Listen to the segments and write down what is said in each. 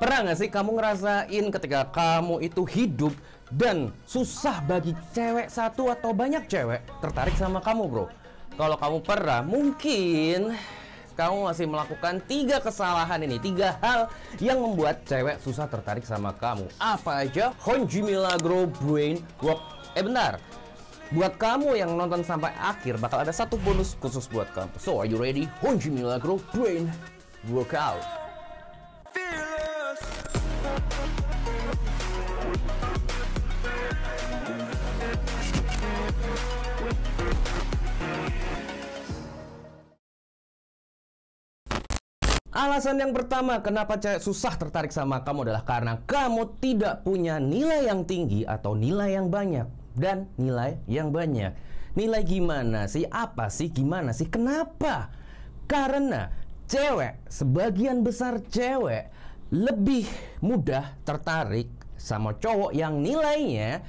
Pernah nggak sih kamu ngerasain ketika kamu itu hidup dan susah bagi cewek satu atau banyak cewek tertarik sama kamu, bro? Kalau kamu pernah, mungkin kamu masih melakukan 3 kesalahan ini, 3 hal yang membuat cewek susah tertarik sama kamu. Apa aja? Honji Milagro Brain Work. Bentar. Buat kamu yang nonton sampai akhir, bakal ada satu bonus khusus buat kamu. So, are you ready? Honji Milagro Brain Workout. Alasan yang pertama kenapa cewek susah tertarik sama kamu adalah karena kamu tidak punya nilai yang tinggi atau nilai yang banyak. Dan nilai yang banyak. Nilai gimana sih? Apa sih? Gimana sih? Kenapa? Karena cewek, sebagian besar cewek lebih mudah tertarik sama cowok yang nilainya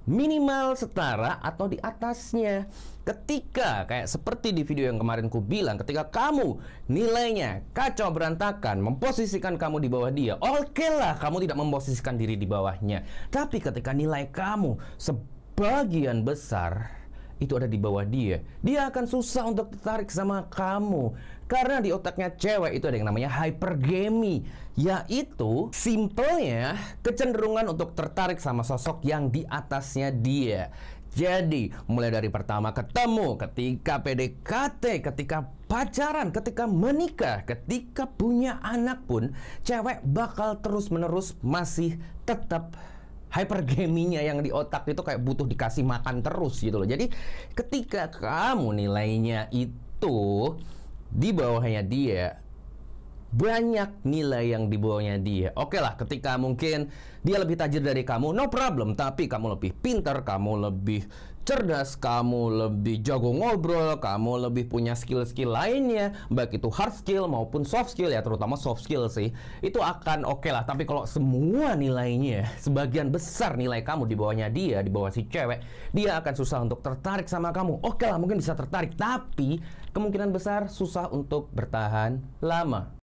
minimal setara atau di atasnya. Ketika kayak seperti di video yang kemarin ku bilang, ketika kamu nilainya kacau berantakan, memposisikan kamu di bawah dia, oke lah kamu tidak memposisikan diri di bawahnya. Tapi ketika nilai kamu sebagian besar itu ada di bawah dia, dia akan susah untuk tertarik sama kamu. Karena di otaknya cewek itu ada yang namanya hypergamy, yaitu simpelnya kecenderungan untuk tertarik sama sosok yang di atasnya dia. Jadi mulai dari pertama ketemu, ketika PDKT, ketika pacaran, ketika menikah, ketika punya anak pun, cewek bakal terus-menerus masih tetap hypergaminya yang di otak itu kayak butuh dikasih makan terus gitu loh. Jadi ketika kamu nilainya itu di bawahnya dia, banyak nilai yang di bawahnya dia. Oke lah, ketika mungkin dia lebih tajir dari kamu, no problem. Tapi kamu lebih pintar, kamu lebih cerdas, kamu lebih jago ngobrol, kamu lebih punya skill-skill lainnya, baik itu hard skill maupun soft skill ya, terutama soft skill sih. Itu akan oke lah. Tapi kalau semua nilainya, sebagian besar nilai kamu di bawahnya dia, di bawah si cewek, dia akan susah untuk tertarik sama kamu. Oke lah, mungkin bisa tertarik, tapi kemungkinan besar susah untuk bertahan lama.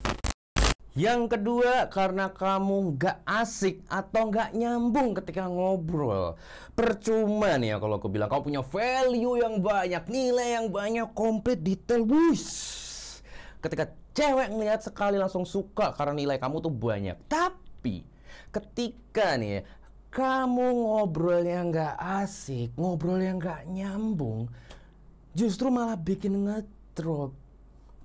Yang kedua, karena kamu nggak asik atau nggak nyambung ketika ngobrol. Percuma nih ya kalau aku bilang kamu punya value yang banyak, nilai yang banyak, komplit, detail, wush. Ketika cewek ngeliat sekali langsung suka karena nilai kamu tuh banyak. Tapi ketika nih ya, kamu ngobrolnya nggak asik, ngobrolnya nggak nyambung, justru malah bikin ngedrop.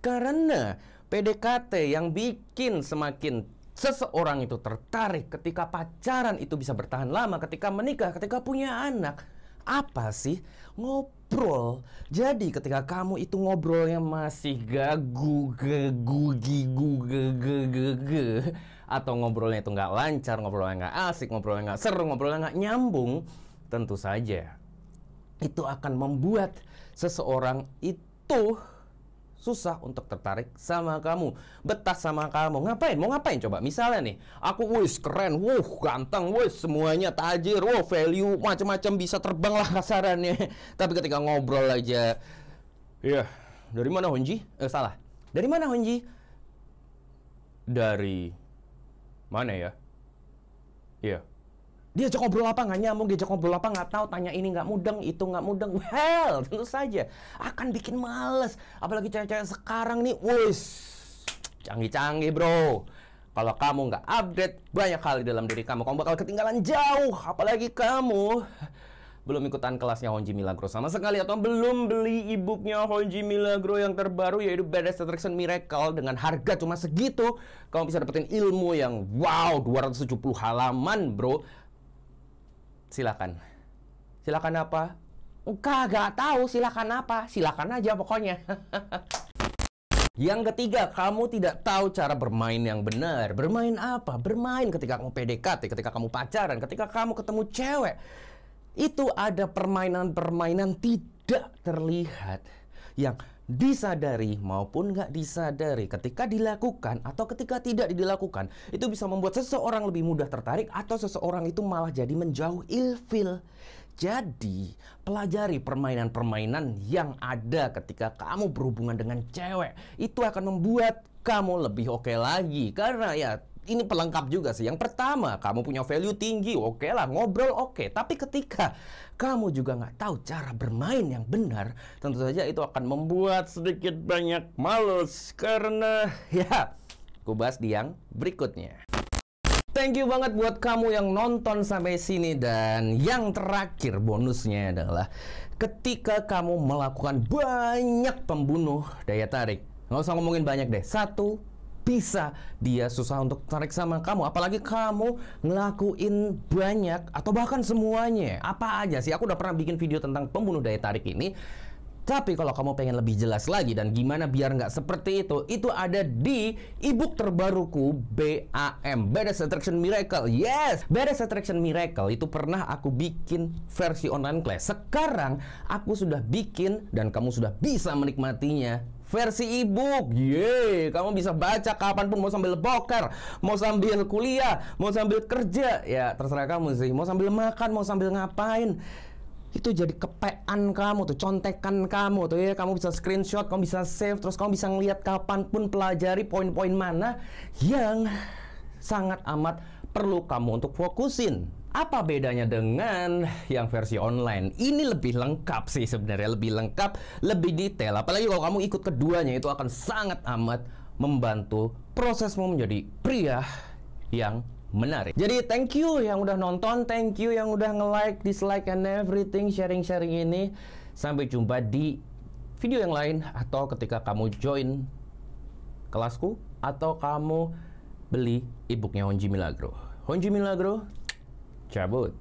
Karena PDKT yang bikin semakin seseorang itu tertarik, ketika pacaran itu bisa bertahan lama, ketika menikah, ketika punya anak, apa sih? Ngobrol. Jadi ketika kamu itu ngobrolnya masih gagu, atau ngobrolnya itu nggak lancar, ngobrolnya nggak asik, ngobrolnya nggak seru, ngobrolnya nggak nyambung, tentu saja itu akan membuat seseorang itu susah untuk tertarik sama kamu, betah sama kamu. Ngapain? Mau ngapain coba? Misalnya nih, aku wis keren, ganteng, wis semuanya tajir, value macam-macam, bisa terbang lah kasarannya. Tapi ketika ngobrol aja, ya, dari mana Honji? Salah. Dari mana Honji? Dari mana ya? Iya. Diajak ngobrol apa nggak nyambung, diajak ngobrol apa nggak tahu, tanya ini nggak mudeng, itu nggak mudeng. Well, tentu saja akan bikin males. Apalagi cewek-cewek sekarang nih, wis canggih-canggih bro. Kalau kamu nggak update banyak hal di dalam diri kamu bakal ketinggalan jauh. Apalagi kamu belum ikutan kelasnya Honji Milagro sama sekali, atau belum beli e-booknya Honji Milagro yang terbaru, yaitu Badass Attraction Miracle, dengan harga cuma segitu kamu bisa dapetin ilmu yang wow, 270 halaman bro. Silakan. Silakan apa? Kagak tahu silakan apa. Silakan aja pokoknya. Yang ketiga, kamu tidak tahu cara bermain yang benar. Bermain apa? Bermain ketika kamu PDKT, ketika kamu pacaran, ketika kamu ketemu cewek. Itu ada permainan-permainan tidak terlihat yang disadari maupun nggak disadari, ketika dilakukan atau ketika tidak dilakukan, itu bisa membuat seseorang lebih mudah tertarik atau seseorang itu malah jadi menjauh ilfil. Jadi pelajari permainan-permainan yang ada ketika kamu berhubungan dengan cewek. Itu akan membuat kamu lebih oke lagi. Karena ya ini pelengkap juga sih. Yang pertama, kamu punya value tinggi, oke lah, ngobrol oke. Tapi ketika kamu juga nggak tahu cara bermain yang benar, tentu saja itu akan membuat sedikit banyak males. Karena ya, aku bahas di yang berikutnya. Thank you banget buat kamu yang nonton sampai sini. Dan yang terakhir bonusnya adalah ketika kamu melakukan banyak pembunuh daya tarik, nggak usah ngomongin banyak deh, satu bisa dia susah untuk tarik sama kamu. Apalagi kamu ngelakuin banyak atau bahkan semuanya. Apa aja sih? Aku udah pernah bikin video tentang pembunuh daya tarik ini. Tapi kalau kamu pengen lebih jelas lagi dan gimana biar nggak seperti itu ada di ebook terbaruku BAM, Badass Attraction Miracle. Yes, Badass Attraction Miracle itu pernah aku bikin versi online class. Sekarang aku sudah bikin dan kamu sudah bisa menikmatinya versi ebook. Yeay, kamu bisa baca kapanpun, mau sambil boker, mau sambil kuliah, mau sambil kerja, ya terserah kamu sih. Mau sambil makan, mau sambil ngapain, itu jadi kepean kamu tuh, contekan kamu tuh ya. Kamu bisa screenshot, kamu bisa save, terus kamu bisa ngeliat kapanpun, pelajari poin-poin mana yang sangat amat perlu kamu untuk fokusin. Apa bedanya dengan yang versi online? Ini lebih lengkap sih sebenarnya, lebih lengkap, lebih detail. Apalagi kalau kamu ikut keduanya, itu akan sangat amat membantu prosesmu menjadi pria yang menarik. Jadi thank you yang udah nonton, thank you yang udah nge-like, dislike, and everything, sharing-sharing ini. Sampai jumpa di video yang lain, atau ketika kamu join kelasku, atau kamu beli ebooknya Honji Milagro. Honji Milagro cabut.